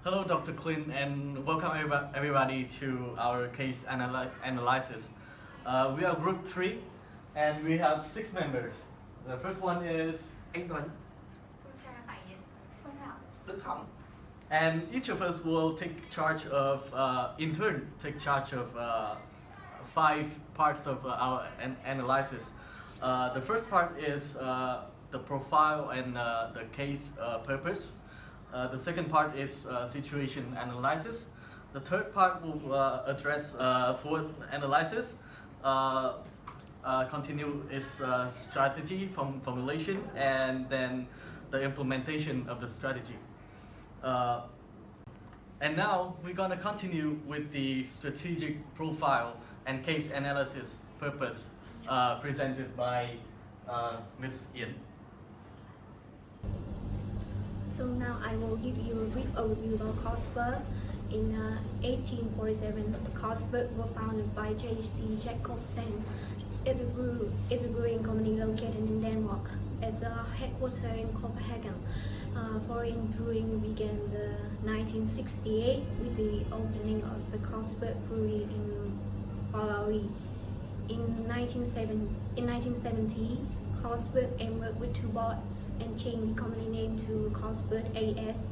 Hello, Dr. Clint, and welcome everybody to our case analysis. We are group 3, and we have 6 members. The first one is Anh Tuan, Đức Thỏng. And each of us will take charge of, in turn, take charge of 5 parts of our analysis. The first part is the profile and the case purpose. The second part is situation analysis. The third part will address SWOT analysis, continue its strategy formulation, and then the implementation of the strategy. And now we're going to continue with the strategic profile and case analysis purpose presented by Ms. Yen. So now I will give you a brief overview about Carlsberg. In 1847, Carlsberg was founded by J.C. Jacobsen. It's a brewing company located in Denmark. At the headquarters in Copenhagen, foreign brewing began in 1968 with the opening of the Carlsberg brewery in Ballerup. In 1970, Carlsberg emerged with 2 boards and changed the company name to Carlsberg AS.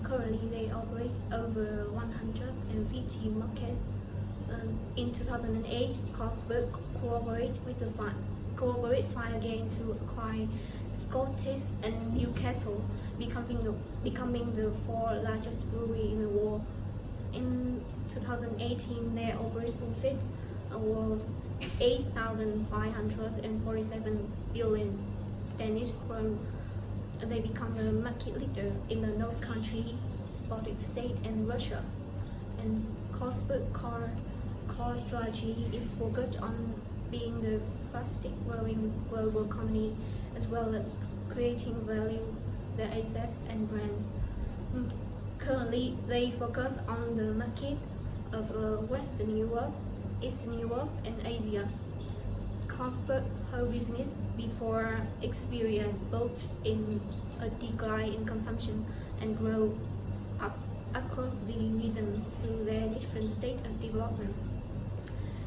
Currently, they operate over 150 markets. In 2008, Carlsberg cooperated again to acquire Scottish and Newcastle, becoming the 4th largest brewery in the world. In 2018, their operating profit was 8,547 billion Danish krone. They become the market leader in the North country, Baltic state, and Russia. And Carlsberg core strategy is focused on being the fastest growing global company, as well as creating value, their assets and brands. Currently, they focus on the market of Western Europe, Eastern Europe, and Asia. Carlsberg whole business before experience both in a decline in consumption and growth across the region through their different state of development.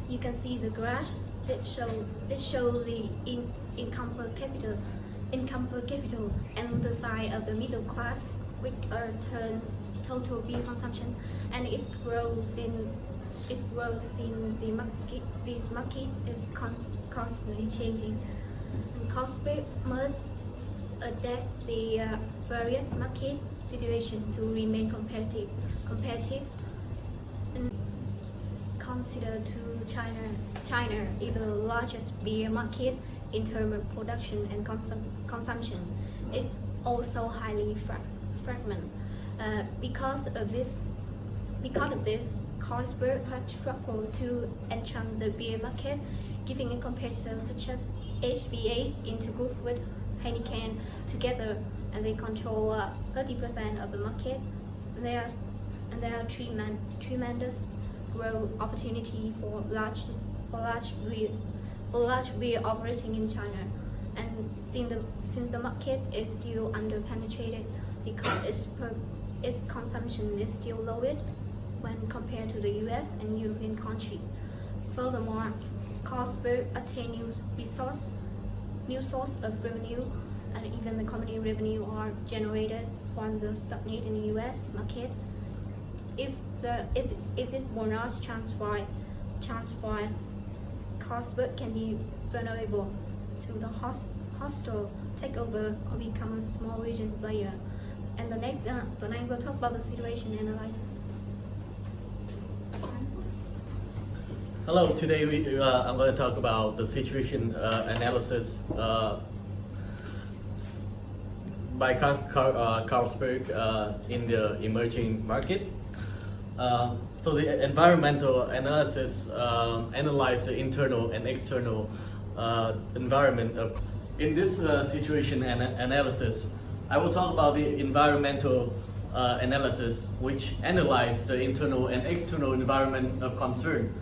You can see the graph that show the income per capita and the size of the middle class, with a total beer consumption, and it grows in the market. This market is constantly changing. And Carlsberg must adapt the various market situations to remain competitive. And consider to China is the largest beer market in terms of production and consumption. It's also highly fragmented. Because of this, Carlsberg has struggled to enter the beer market, giving a competitor such as HBH into group with Heineken together, and they control 30% of the market. There are tremendous growth opportunity for large beer operating in China, and since the market is still under-penetrated because its consumption is still lower when compared to the US and European countries. Furthermore, Carlsberg attain new source of revenue, and even the company revenue are generated from the stagnant in the US market. If it were not transferred, Carlsberg can be vulnerable to the hostile takeover or become a small region player. And the next we'll talk about the situation analysis. Hello, today I'm going to talk about the situation analysis by Carlsberg in the emerging market. So the environmental analysis analyze the internal and external environment of. In this situation analysis, I will talk about the environmental analysis, which analyze the internal and external environment of concern.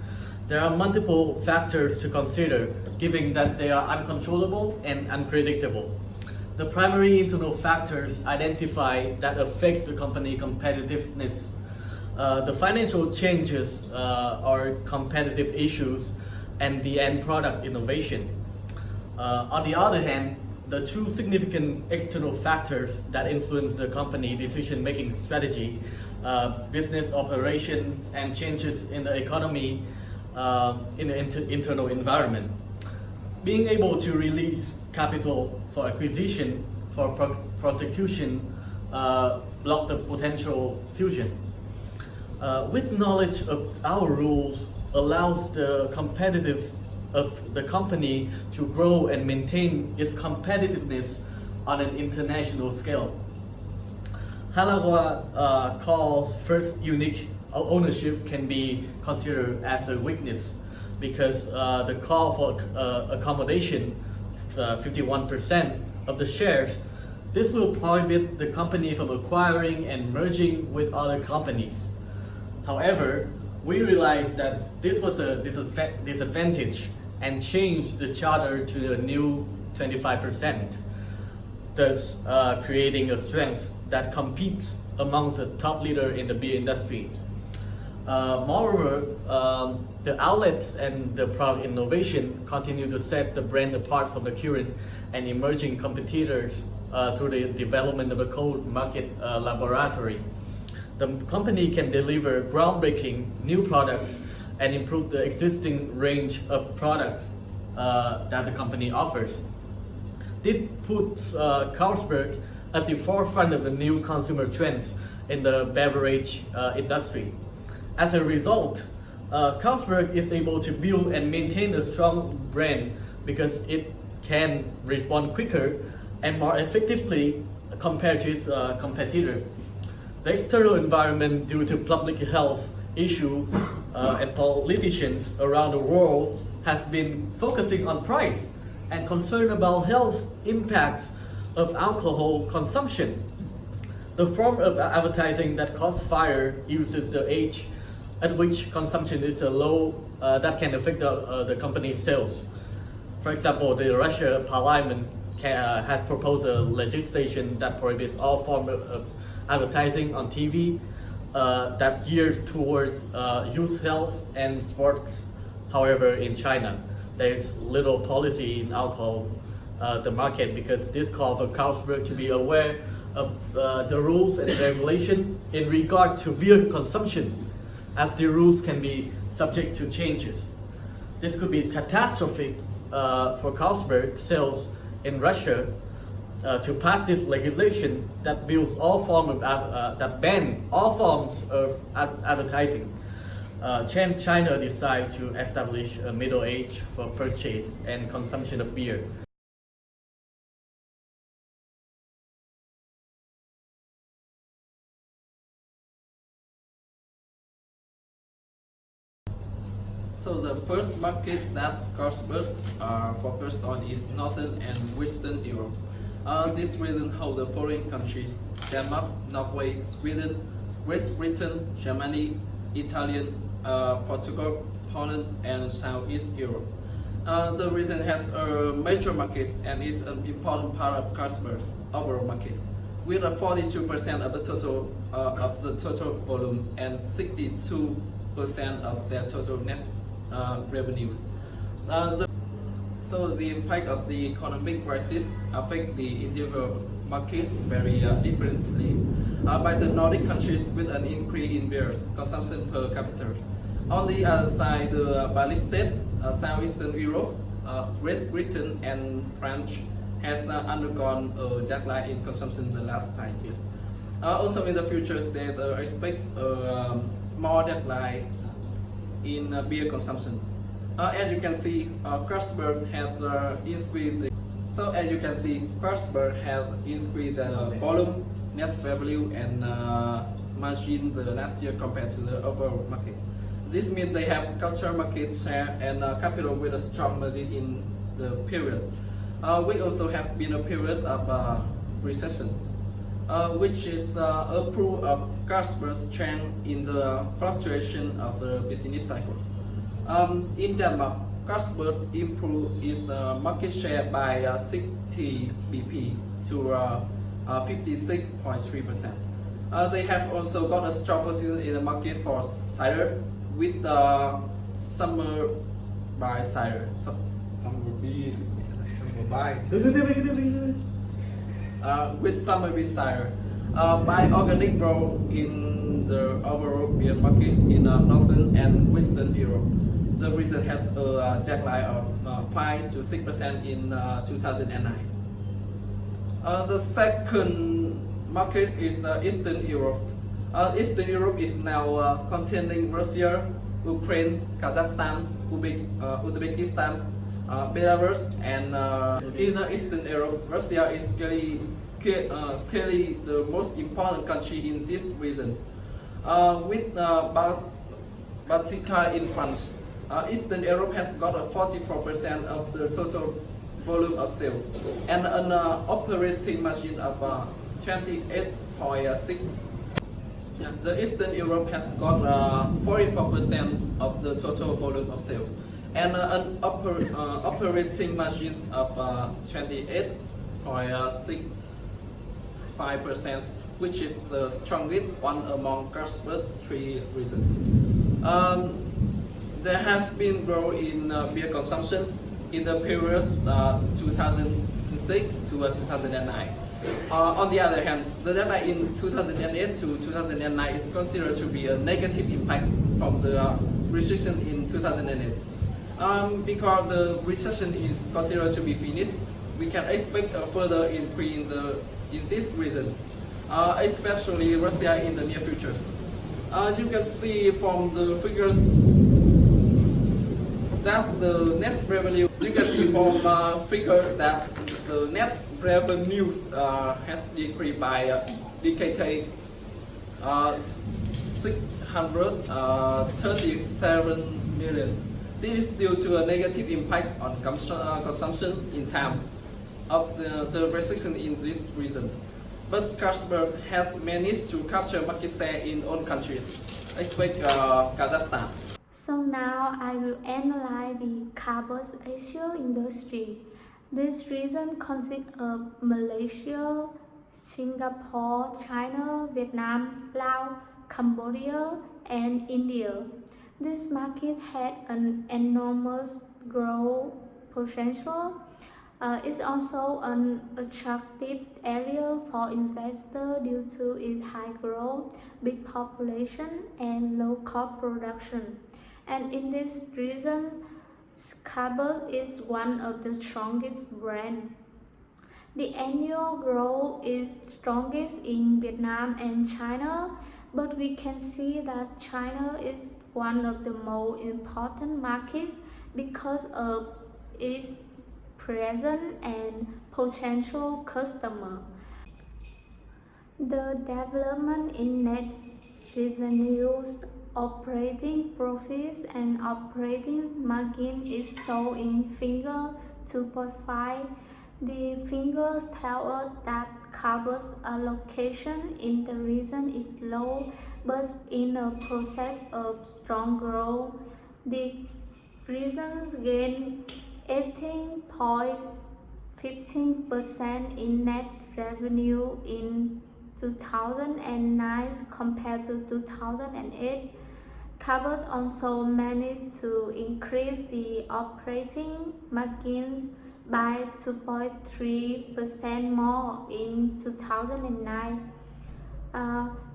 There are multiple factors to consider, given that they are uncontrollable and unpredictable. the primary internal factors identified that affects the company competitiveness. The financial changes are competitive issues and the end product innovation. On the other hand, the two significant external factors that influence the company decision-making strategy, business operations and changes in the economy, in the internal environment. Being able to release capital for acquisition, for prosecution, block the potential fusion. With knowledge of our rules allows the competitive of the company to grow and maintain its competitiveness on an international scale. Hanagwa calls first unique ownership can be considered as a weakness because the call for accommodation, 51% of the shares, this will prohibit the company from acquiring and merging with other companies. However, we realized that this was a disadvantage and changed the charter to a new 25%, thus creating a strength that competes amongst the top leader in the beer industry. Moreover, the outlets and the product innovation continue to set the brand apart from the current and emerging competitors through the development of a cold market laboratory. The company can deliver groundbreaking new products and improve the existing range of products that the company offers. This puts Carlsberg at the forefront of the new consumer trends in the beverage industry. As a result, Carlsberg is able to build and maintain a strong brand because it can respond quicker and more effectively compared to its competitor. The external environment due to public health issue and politicians around the world have been focusing on price and concern about health impacts of alcohol consumption. The form of advertising that costs fire uses the age at which consumption is low that can affect the company's sales. For example, the Russia Parliament has proposed a legislation that prohibits all forms of advertising on TV that gears toward youth health and sports. However, in China, there is little policy in alcohol the market because this calls for Carlsberg to be aware of the rules and regulation in regard to beer consumption, as the rules can be subject to changes. This could be catastrophic for Carlsberg sales in Russia to pass this legislation that builds all forms of that ban all forms of advertising. China decided to establish a middle age for purchase and consumption of beer. So the first market that Carlsberg focused on is Northern and Western Europe. This region holds the following countries: Denmark, Norway, Sweden, Great Britain, Germany, Italy, Portugal, Poland, and Southeast Europe. The region has major markets and is an important part of Carlsberg overall market, with 42% of the total volume and 62% of their total net revenues. So the impact of the economic crisis affect the individual markets very differently. By the Nordic countries with an increase in beer consumption per capita. On the other side, the Baltic States, Southeastern Europe, Great Britain and France has undergone a decline in consumption in the last 5 years. Also in the future, they expect a small decline in beer consumption. As you can see, Carlsberg has increased. Carlsberg has increased the volume, net revenue, and margin the last year compared to the overall market. This means they have captured market share and capital with a strong margin in the period. We also have been a period of recession, which is a proof of Carlsberg's strength in the fluctuation of the business cycle. In Denmark, Carlsberg improved its market share by 60 BP to 56.3%. They have also got a strong position in the market for cider with summer by cider. Summer beer. Summer by. With summer by cider. By organic growth in the overall beer markets in Northern and Western Europe. The region has a decline of 5 to 6% in 2009. The second market is Eastern Europe. Eastern Europe is now containing Russia, Ukraine, Kazakhstan, Uzbekistan, Belarus, and in Eastern Europe, Russia is clearly the most important country in these regions. With Baltica in France, Eastern Europe has got 44% of the total volume of sales and an operating margin of 28.6%. The Eastern Europe has got 44% of the total volume of sales and an operating margin of 28.65%, which is the strongest one among Carlsberg three regions. There has been growth in beer consumption in the period 2006 to 2009. On the other hand, the data in 2008 to 2009 is considered to be a negative impact from the recession in 2008. Because the recession is considered to be finished, we can expect a further increase in these regions, especially Russia in the near future. You can see from the figures that's the net revenue. You can see from figures that the net revenues has decreased by DKK 637 million. This is due to a negative impact on consumption in time of the recession in these regions. But Carlsberg has managed to capture market share in all countries, except Kazakhstan. So now I will analyze the Carlsberg Asia industry. This region consists of Malaysia, Singapore, China, Vietnam, Laos, Cambodia, and India. This market had an enormous growth potential. It's also an attractive area for investors due to its high growth, big population, and low cost production. And in this region, Carlsberg is one of the strongest brands. The annual growth is strongest in Vietnam and China, but we can see that China is one of the most important markets because of its present and potential customer. The development in net revenues, operating profits, and operating margin is shown in figure 2.5. The figures tell us that Carlsberg's allocation in the region is low, but in a process of strong growth. The region gained 18.15% in net revenue in 2009 compared to 2008. Carlsberg also managed to increase the operating margins by 2.3% more in 2009.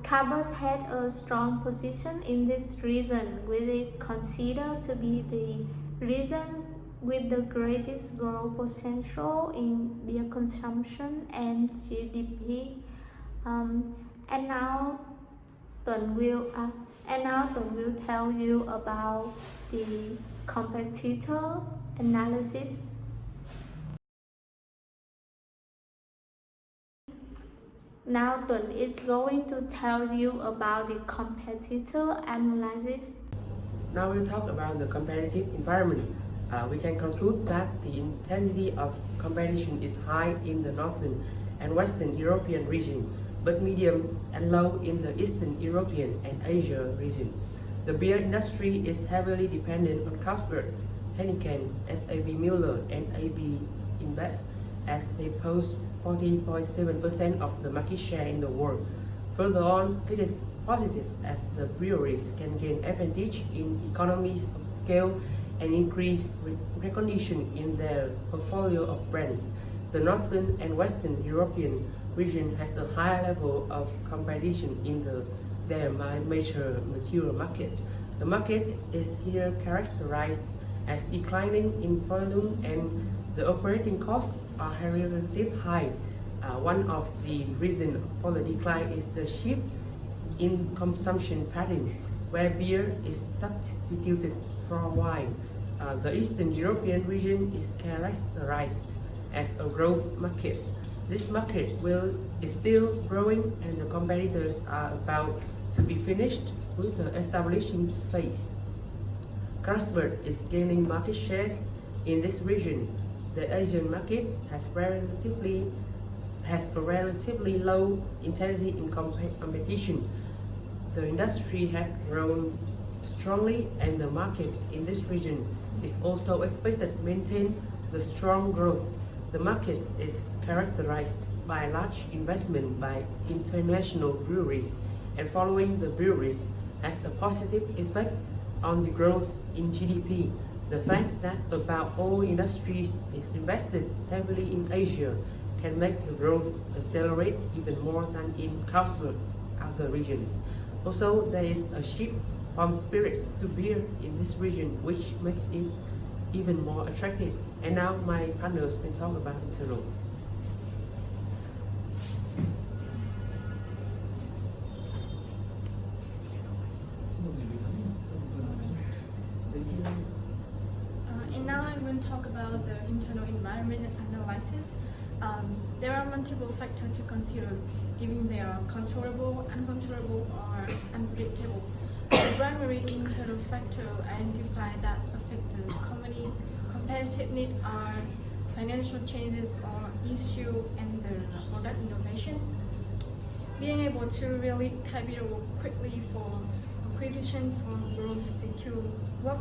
Carlsberg had a strong position in this region, which is considered to be the region with the greatest growth potential in beer consumption and GDP. And now Tuan will tell you about the competitor analysis. Now Tuan is going to tell you about the competitor analysis. Now we'll talk about the competitive environment. We can conclude that the intensity of competition is high in the Northern and Western European region, but medium and low in the Eastern European and Asia region. The beer industry is heavily dependent on Carlsberg, Heineken, SAB Müller, and AB InBev, as they pose 40.7% of the market share in the world. Further on, it is positive as the breweries can gain advantage in economies of scale and increase recognition in their portfolio of brands. The Northern and Western European region has a high level of competition in their major mature market. The market is here characterized as declining in volume and the operating costs are relatively high. One of the reasons for the decline is the shift in consumption pattern, where beer is substituted for wine. The Eastern European region is characterized as a growth market. This market is still growing and the competitors are about to be finished with the establishing phase. Carlsberg is gaining market shares in this region. The Asian market has a relatively low intensity in competition. The industry has grown strongly and the market in this region is also expected to maintain the strong growth. The market is characterized by large investment by international breweries, and following the breweries has a positive effect on the growth in GDP. The fact that about all industries is invested heavily in Asia can make the growth accelerate even more than in Carlsberg other regions. Also, there is a shift from spirits to beer in this region, which makes it even more attractive. And now my partners will talk about internal. And now I'm going to talk about the internal environment analysis. There are multiple factors to consider, given they are controllable, uncontrollable, or unpredictable. The primary internal factor identified that affect the company competitiveness are financial changes or issue and the product innovation. Being able to really capital quickly for acquisition for growth, secure block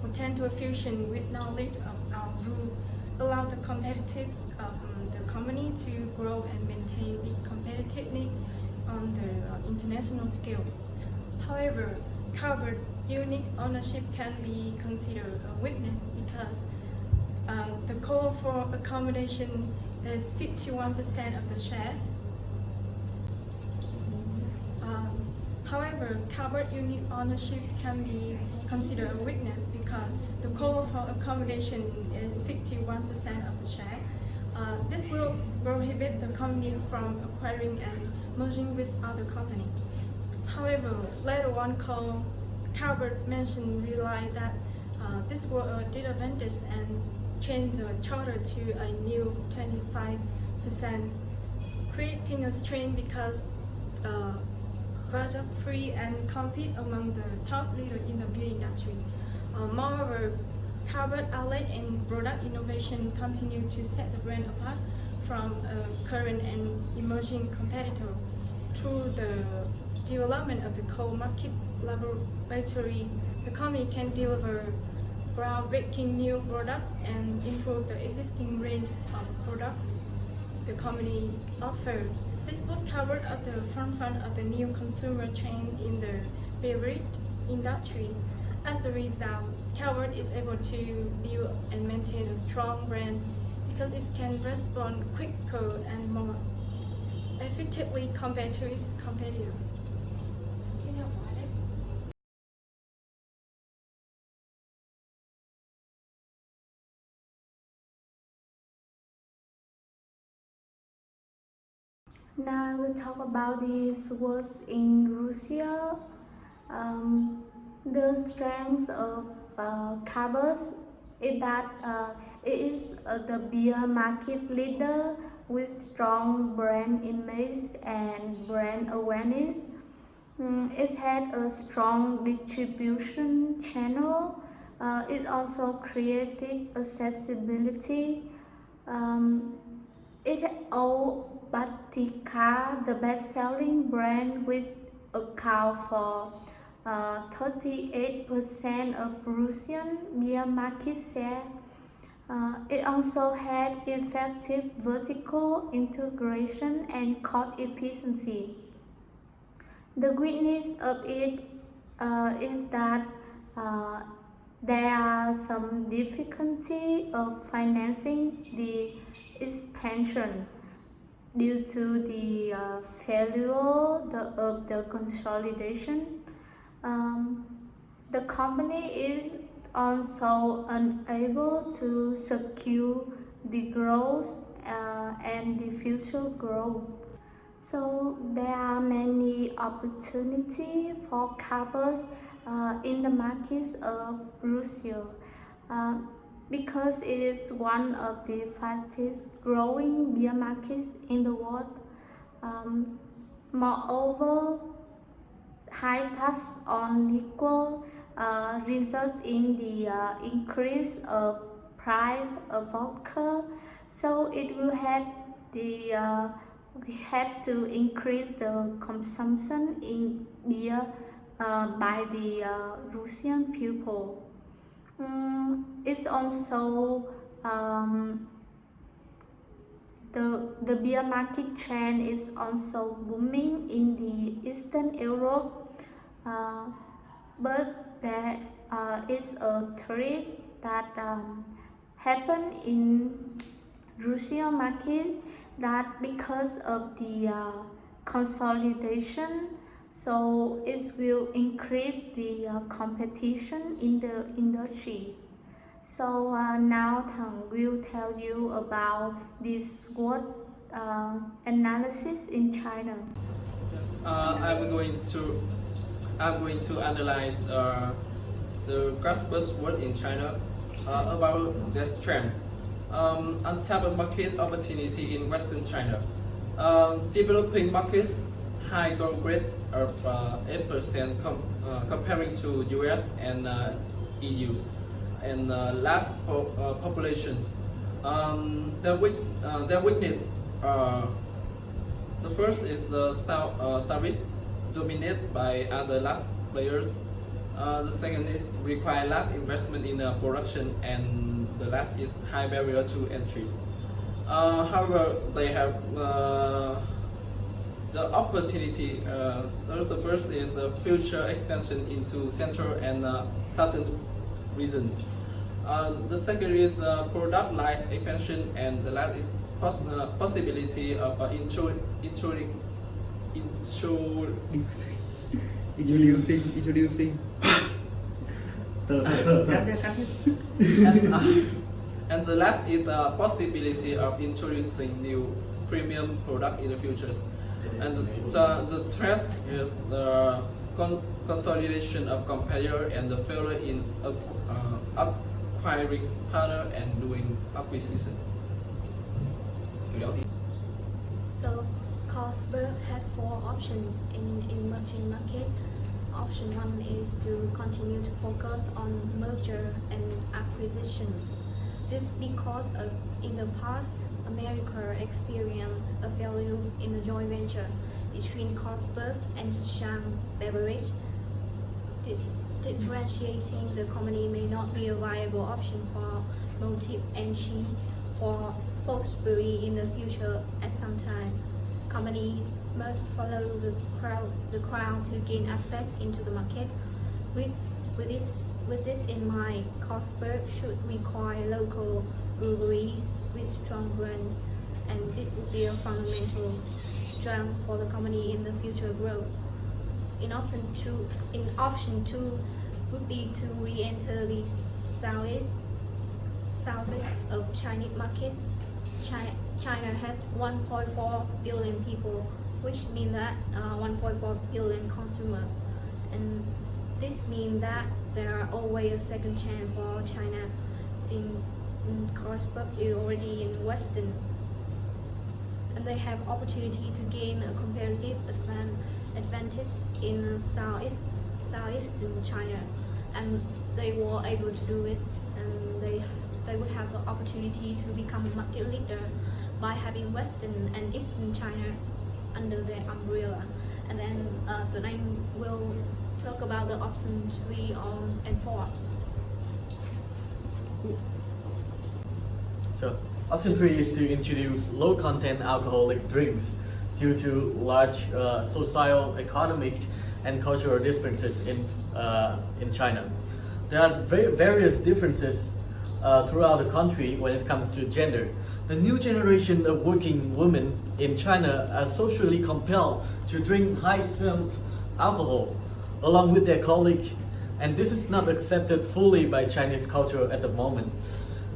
potential fusion with knowledge of our group allow the competitive the company to grow and maintain its competitiveness on the international scale. However, Carlsberg unique ownership can be considered a weakness because the call for accommodation is 51% of the share. However, Carlsberg unique ownership can be considered a weakness because the call for accommodation is 51% of the share. This will prohibit the company from acquiring and merging with other companies. However, later on, Carlsberg mentioned realized that this was a disadvantage and changed the charter to a new 25%, creating a strain because product free and compete among the top leaders in the beer industry. Moreover, Carlsberg outlet and product innovation continue to set the brand apart from a current and emerging competitor. Through the development of the co-market laboratory, the company can deliver groundbreaking new product and improve the existing range of product the company offers. This put Carlsberg at the forefront of the new consumer trend in the beverage industry. As a result, Carlsberg is able to build and maintain a strong brand because it can respond quicker and more effectively compared to its competitor. Now we'll talk about the wars in Russia. The strength of Carlsberg is that it is the beer market leader with strong brand image and brand awareness. It had a strong distribution channel. It also created accessibility. It owns Baltica, the best-selling brand, which accounts for 38% of Russian beer market share. It also had effective vertical integration and cost efficiency. The weakness of it is that uh, there are some difficulty of financing the expansion due to the failure of the consolidation. Um, the company is also unable to secure the growth and the future growth. So there are many opportunities for Carlsberg in the markets of Russia uh, because it is one of the fastest growing beer markets in the world. Moreover, high tax on liquor results in the increase of price of vodka, so it will have the we have to increase the consumption in beer by the Russian people. It's also the beer market trend is also booming in the Eastern Europe, but there is a threat that happened in Russian market that because of the consolidation, so it will increase the competition in the industry. So now Thang will tell you about this SWOT analysis in China. Yes, I'm going to analyze the Carlsberg SWOT in China about this trend. Untapped market opportunity in Western China. Developing markets, high growth rate of 8% comparing to US and EU, and large populations. Their weakness. The first is the service dominated by other large players. The second is require large investment in production, and the last is high barrier to entries. However, they have the opportunity. The first is the future extension into central and southern regions. The second is product line expansion, and the last is possibility of introducing. And the last is the possibility of introducing new premium product in the future. And the third is the consolidation of competitor and the failure in acquiring partner and doing acquisition. So Carlsberg had 4 options in emerging market. Option 1 is to continue to focus on merger and acquisitions. This because in the past, America experienced a failure in a joint venture between Carlsberg and Chang Beverage. Differentiating the company may not be a viable option for multi-entry for Foxbury in the future at some time. Companies must follow the crowd to gain access into the market. With this in mind, Carlsberg should require local breweries with strong brands, and it would be a fundamental strength for the company in the future growth. In option two would be to re-enter the southeast of Chinese market. China has 1.4 billion people, which means that 1.4 billion consumers, and this means that there are always a second chance for China, since Carlsberg is already in Western, and they have opportunity to gain a comparative advantage in southeastern China, and they were able to do it, and they would have the opportunity to become a market leader by having Western and Eastern China under their umbrella. And then Tuan will talk about the option 3 and 4. So option 3 is to introduce low-content alcoholic drinks due to large social, economic, and cultural differences in China. There are various differences throughout the country when it comes to gender. The new generation of working women in China are socially compelled to drink high-strength alcohol along with their colleagues, and this is not accepted fully by Chinese culture at the moment.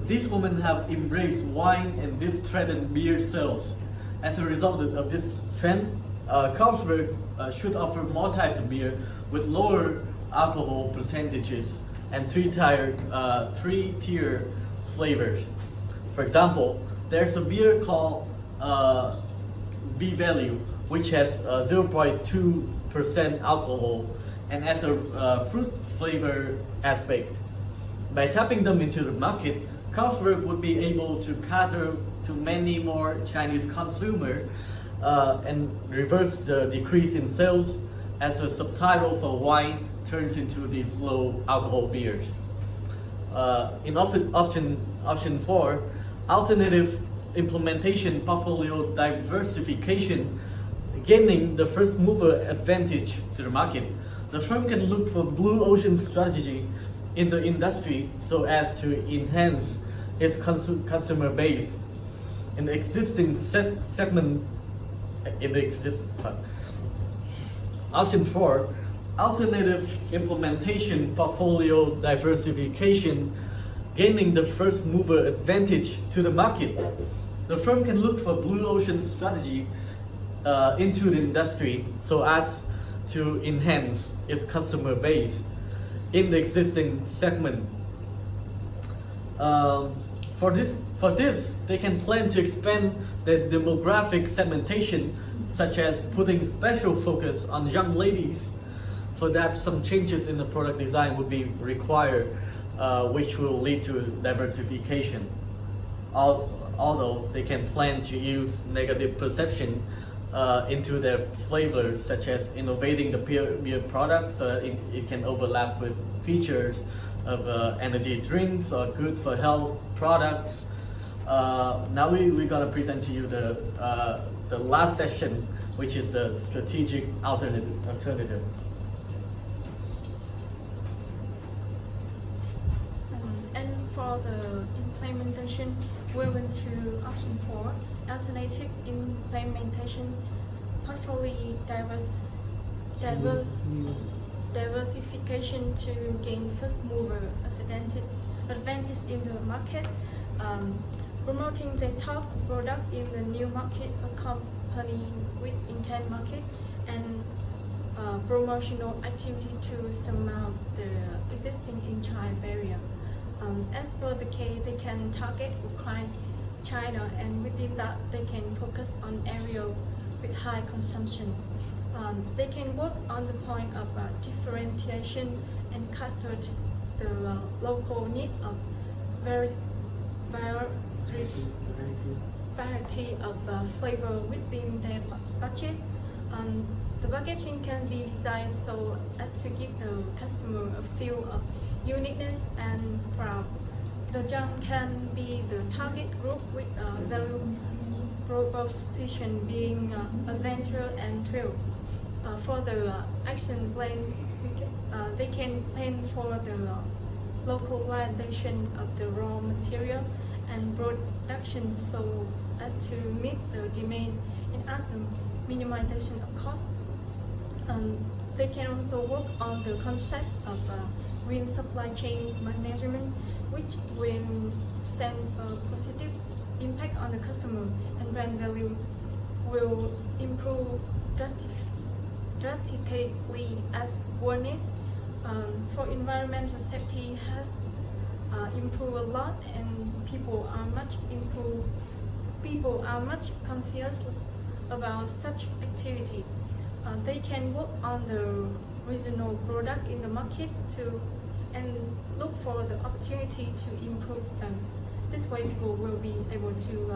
These women have embraced wine and this threatened beer sales. As a result of this trend, Carlsberg should offer more types of beer with lower alcohol percentages and three-tier flavors. For example, there's a beer called B Value, which has 0.2% alcohol and has a fruit flavor aspect. By tapping them into the market, Carlsberg would be able to cater to many more Chinese consumers and reverse the decrease in sales as the subtitle for wine turns into these low alcohol beers. In option 4, alternative implementation portfolio diversification, gaining the first mover advantage to the market. The firm can look for blue ocean strategy in the industry so as to enhance its customer base in the existing segment. Option 4, alternative implementation portfolio diversification, gaining the first mover advantage to the market. The firm can look for blue ocean strategy into the industry so as to enhance its customer base in the existing segment. For this, they can plan to expand the demographic segmentation, such as putting special focus on young ladies. For that, some changes in the product design would be required, which will lead to diversification. Although they can plan to use negative perception into their flavors, such as innovating the beer products so it can overlap with features of energy drinks or good for health products. Now we're gonna present to you the last session, which is the strategic alternatives. And for the implementation, we went to option 4, alternative implementation portfolio diversification to gain first mover advantage in the market, promoting the top product in the new market, accompanied with intent market, and promotional activity to surmount the existing entry barrier. As per the case, they can target Ukraine, China, and within that, they can focus on areas with high consumption. They can work on the point of differentiation and cater to the local need of variety of flavor within their budget. The packaging can be designed so as to give the customer a feel of uniqueness and proud. The young can be the target group with value proposition being adventure and thrill. For the action plan, they can plan for the localization of the raw material and production so as to meet the demand and as the minimization of cost. They can also work on the concept of green supply chain management, which will send a positive impact on the customer, and brand value will improve drastically as warned. For environmental safety has improved a lot, and people are much conscious about such activity. They can work on the regional product in the market and look for the opportunity to improve them. This way, people will be able to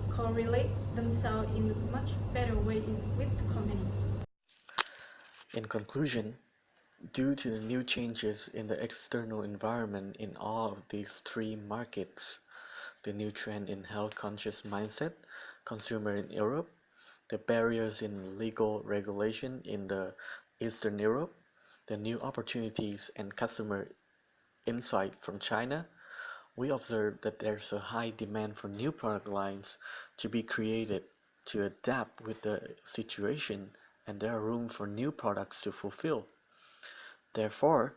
correlate themselves in a much better way with the company. In conclusion, due to the new changes in the external environment in all of these three markets, the new trend in health-conscious mindset consumer in Europe, the barriers in legal regulation in the Eastern Europe, the new opportunities and customer insight from China, we observe that there's a high demand for new product lines to be created to adapt with the situation, and there are room for new products to fulfill. Therefore,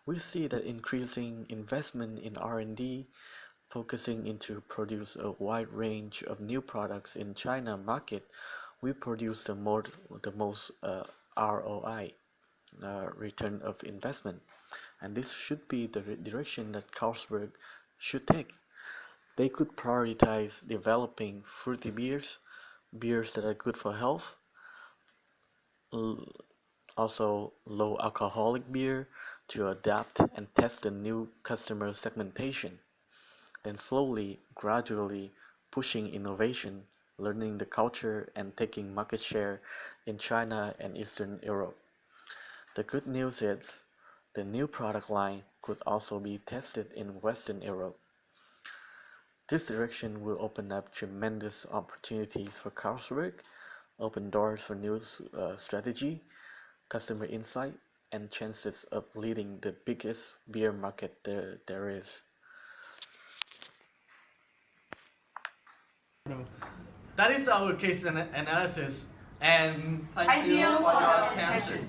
we see that increasing investment in R&D, focusing into produce a wide range of new products in China market, we produce the most ROI, return of investment, and this should be the direction that Carlsberg should take. They could prioritize developing fruity beers, beers that are good for health, also low alcoholic beer to adapt and test the new customer segmentation, then slowly, gradually pushing innovation, learning the culture and taking market share in China and Eastern Europe. The good news is the new product line could also be tested in Western Europe. This direction will open up tremendous opportunities for Carlsberg, open doors for new strategy, customer insight, and chances of leading the biggest beer market there is. That is our case analysis, and Thank you for your attention.